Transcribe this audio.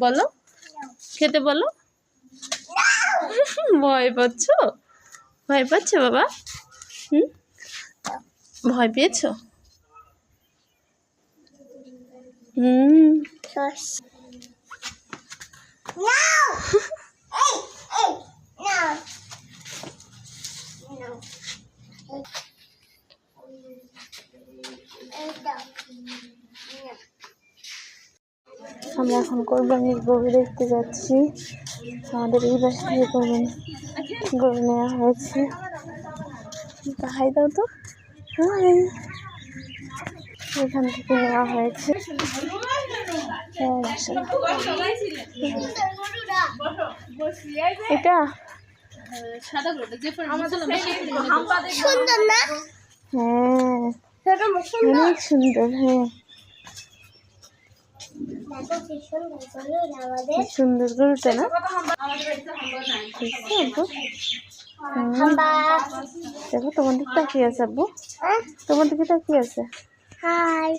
বলো, খেতে বলো। ভয় পাচ্ছ? ভয় পাচ্ছ বাবা? ভয় পেয়েছো? আমরা এখন কোরবানির গরু দেখতে যাচ্ছি। আমাদের এই বাসা থেকে কোরবানি গরু নেওয়া হয়েছে। হাই দাও তো, এখান থেকে নেওয়া হয়েছে। এটা সুন্দর না? হ্যাঁ অনেক সুন্দর। হ্যাঁ সুন্দর গরুটা না? দেখো তোমার দিকে তাকিয়ে আছে আব্বু, তোমার দিকে তাকিয়ে আছে। হাই।